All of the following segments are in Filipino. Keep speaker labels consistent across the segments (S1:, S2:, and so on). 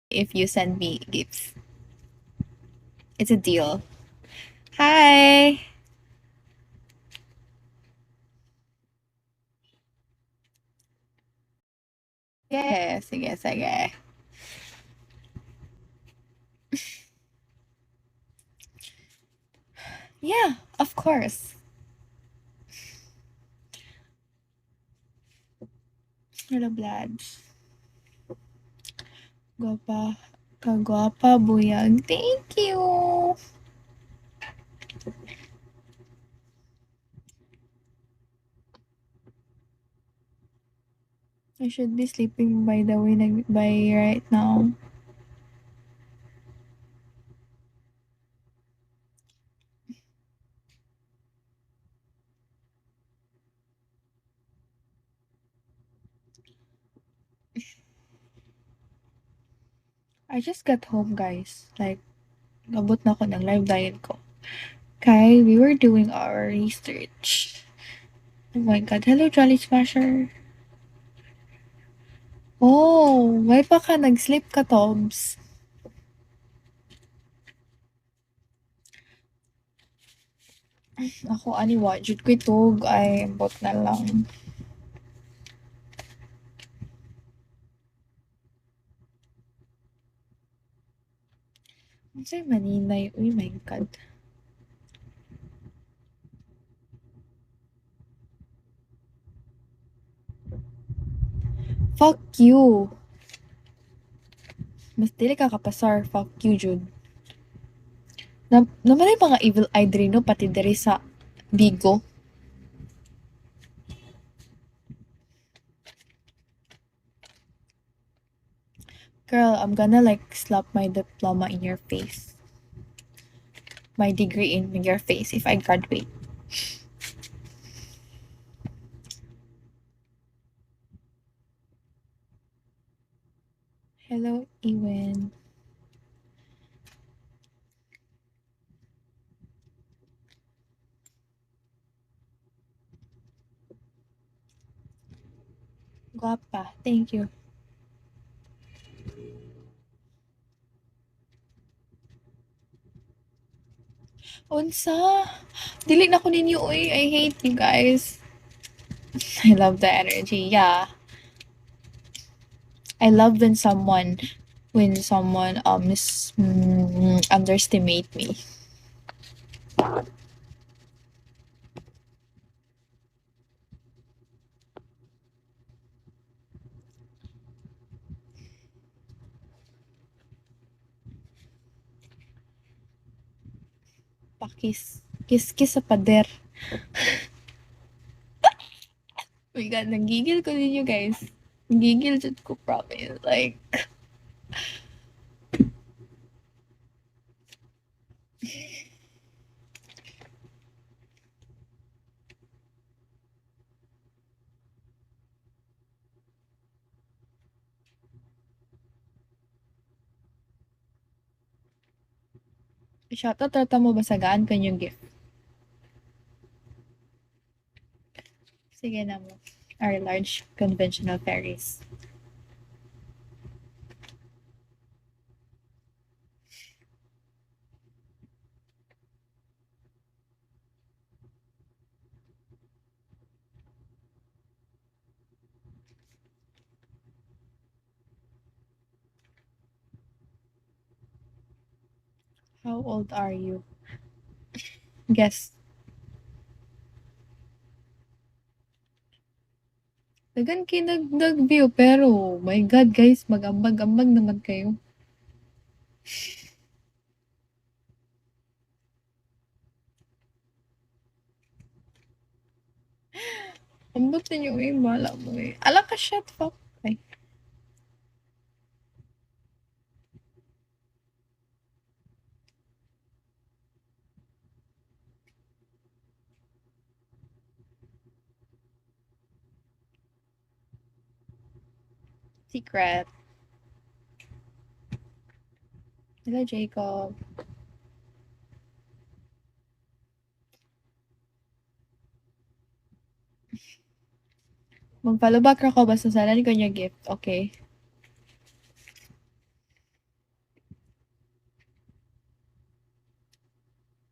S1: if you send me gifts. It's a deal. Hi! Sige, sige. Yeah, of course. Hello, Bladge. Guapa. Kagwapa, buyag. Thank you! I should be sleeping by the way, by right now. I just got home, guys. Like, abot na ako ng live diet ko. Kay, we were doing our research. Oh my God. Hello, Jolly Smasher. Oh, may pa ka nag-sleep ka, Tobs. Ako, aniwa, jud ko itog, ay, bot na lang. Ano sa'yo maninay? Uy, my God. Fuck you. Mas dili ka kapasar. Fuck you, Jude. Naman yung mga evil eye diri, no? Pati diri sa Bigo. Girl, I'm gonna like slap my diploma in your face. My degree in your face if I graduate. Hello, Ewan. Guapa. Thank you. Unsa? Dili na ko ninyo, uy. I hate you guys. I love the energy. Yeah. I love when someone underestimate me. Pakis. Kiss sa pader. Oh my God, nagigil ko ninyo guys. Nagigil jud ko, promise. Like, shoutout rata mo basagaan ko yung gift. Sige na mo. Our large conventional fairies. How old are you? Guess. Dagan kayo nag-view pero my God guys, mag-ambag-ambag naman kayo. Ambot ninyo eh, bala mo eh. Ala ka shit, fuck. Ay, secret. Hello, Jacob. Mag-follow back ako basta sana ko niya gift, okay?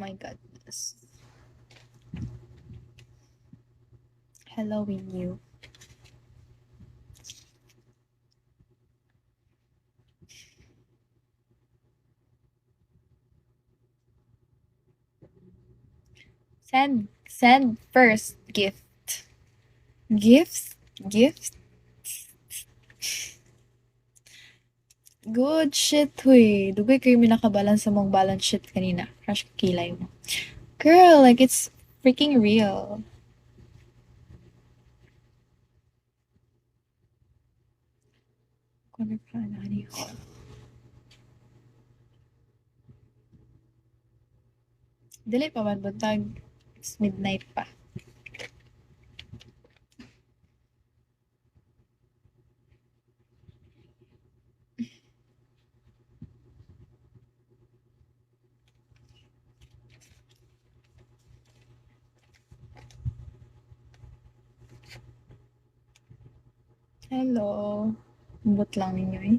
S1: My goodness. Hello, you. Send first gift. Gifts? Gifts? Good shit, huy. Dugay kayo minakabalance sa mong balance sheet kanina. Crush kilay mo. Girl, like it's freaking real. Corner pa na niyo. Dili pa man buntag. It's midnight pa. Hello. Ambot lang ninyo eh.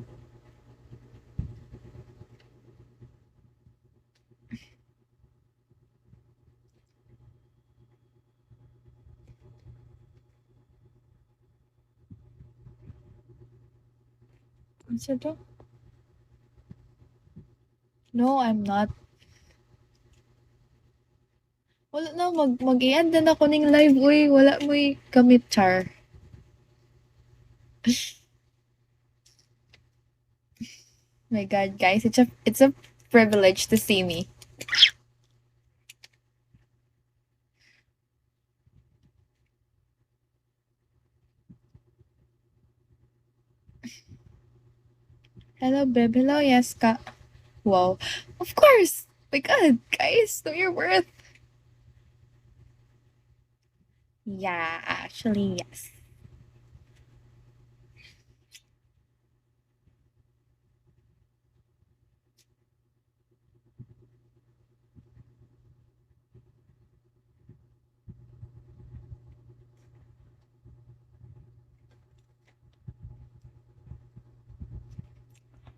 S1: What's it do? No, I'm not. Wala na, mag-i-end na ako ning live, uy. Wala mo'y kamit, char. My God, guys, it's a privilege to see me. Hello, babe. Hello, Yeska. Wow. Of course. My God, guys, know your worth. Yeah, actually, yes.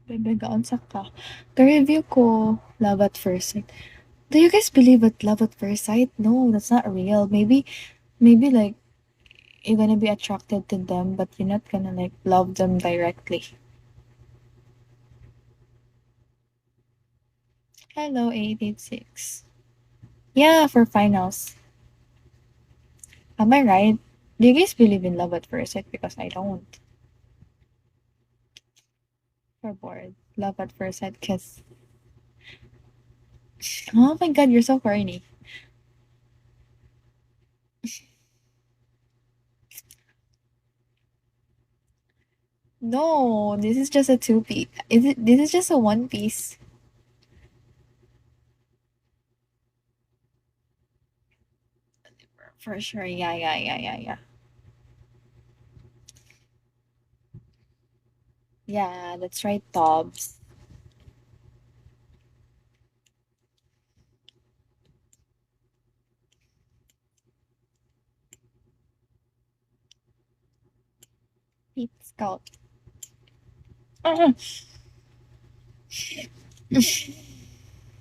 S1: Bebe, gaunsa ka. Ka-review ko Love at First Sight. Do you guys believe at love at first sight? No, that's not real. Maybe like you're gonna be attracted to them, but you're not gonna like love them directly. Hello, 886. Yeah, for finals. Am I right? Do you guys believe in love at first sight? Because I don't. For bored. Love at first sight kiss. Oh my God, you're so corny. No, this is just a two piece. This is just a one piece. For sure. Yeah. Yeah, that's right, Tobbs. Pete Scout. Ah.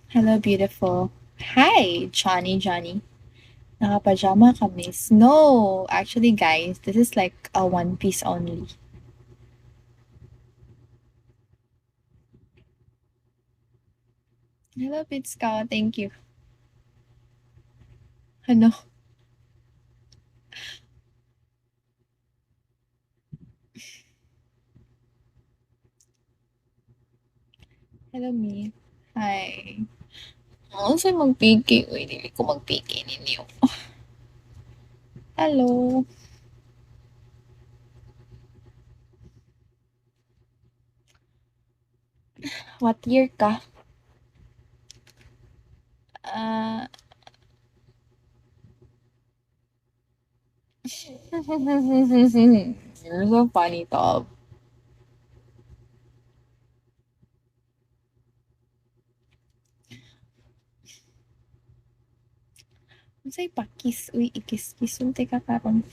S1: Hello, beautiful. Hi, Johnny. Nakapajama kami. No, actually, guys, this is like a one piece only. Hello, Pete Scout. Thank you. Ano? Hello, me. Hi. Oh, saan magpiki? Uy, hindi ko magpiki ninyo. Hello. What year ka? Uh, you're so funny, Tob. Unsay pakis? Uy, ikis-kis. Untay ka karon.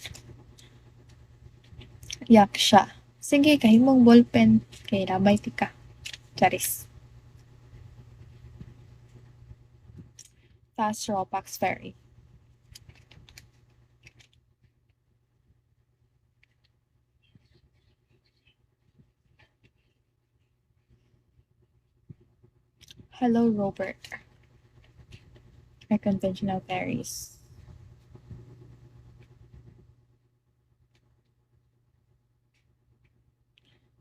S1: Yak siya. Sige, kahimong ballpen. Kay labay tika. Charis. Fast Ropax Ferry. Hello, Robert. Our conventional ferries.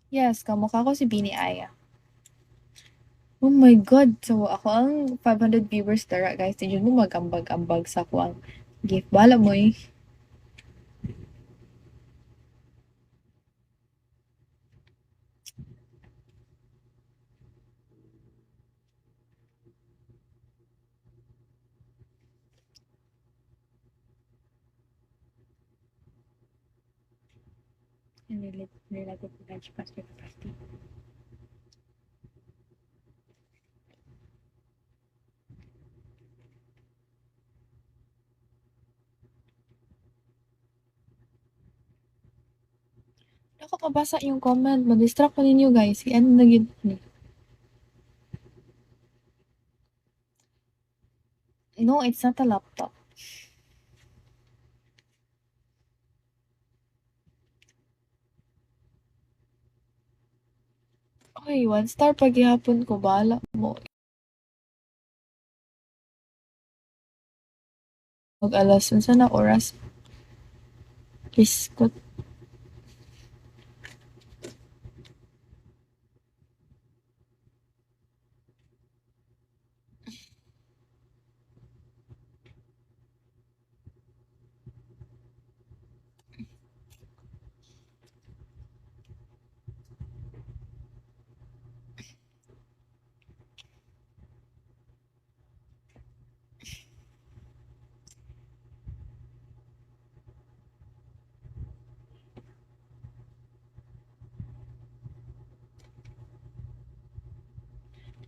S1: Yes, kamukha ko si Bini Aya. Oh my God! So, ako ang 500 viewers tara, guys. Hindi mo magambag-ambag sa ako ang gift. Bala mo eh. Related to Dutch pastor capacity. Ako kabasa yung comment. Ma-distract ko ninyo, guys. Ano na yun? No, it's not a laptop. Okay, 1 star paghihapon ko. Bala mo. Mag-alas. Unsa na oras? Biskot.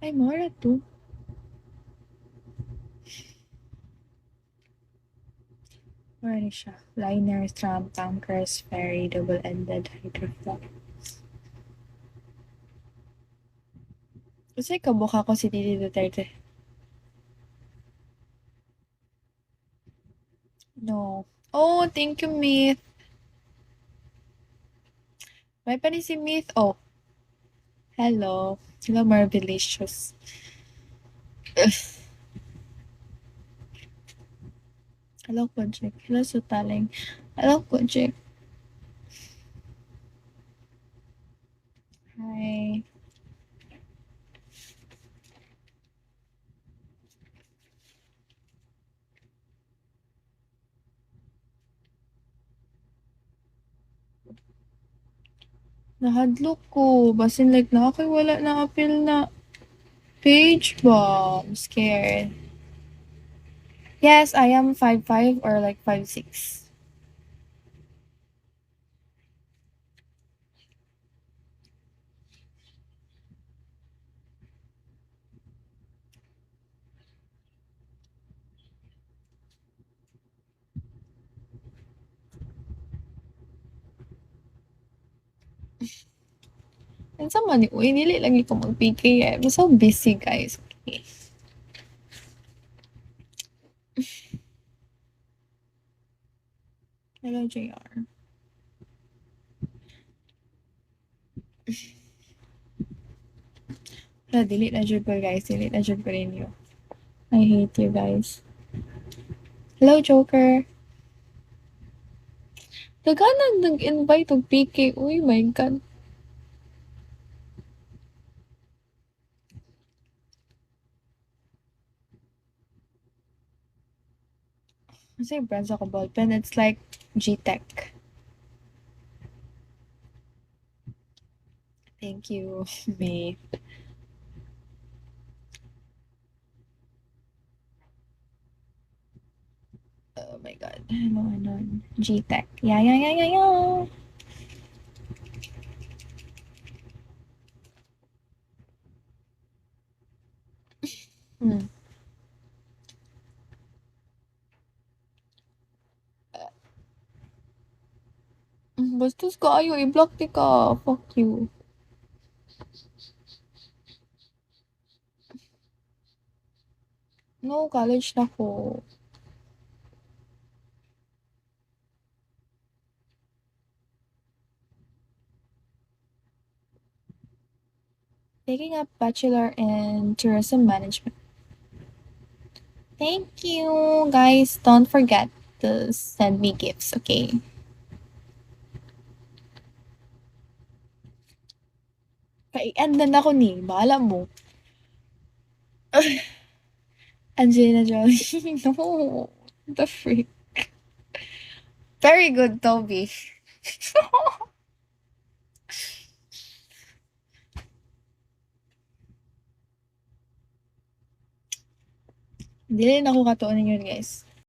S1: Ay, mora to. Mora ni siya. Liners, tram, tankers, ferry, double-ended, hydrofloat. Kasi kabuka ko si Didi Duterte. No. Oh, thank you, Myth. May pa ni si Myth. Oh, hello. Hello, Marvelicious. Hello, Project. Hello, Sutaling. Hello, Project. Hi. Nahadlok ko. Basin like na ako'y wala na appeal na page ba? I'm scared. Yes, I am 5'5" or like 5'6". And sa man, uy, nili lagi ko mag-PK eh. I'm so busy, guys. Okay. Hello, JR. Delete na jud ko, guys. Delete na jud ko ninyo. I hate you, guys. Hello, Joker. Daghanan nag-invite og PK. Uy, my God. Kasi brands ako ballpen. It's like G-Tech. Thank you, May. Oh my God. Ano. G-Tech. Yeah. Hmm. Bastos ka ayo. I-block di ka. Fuck you. No, college na ko. Taking a bachelor in tourism management. Thank you, guys. Don't forget to send me gifts, okay? Kai-end na ako ni. Bahala mo. Angelina Jolie. No. The freak. Very good, Toby. Dili na ako katuon yun, guys.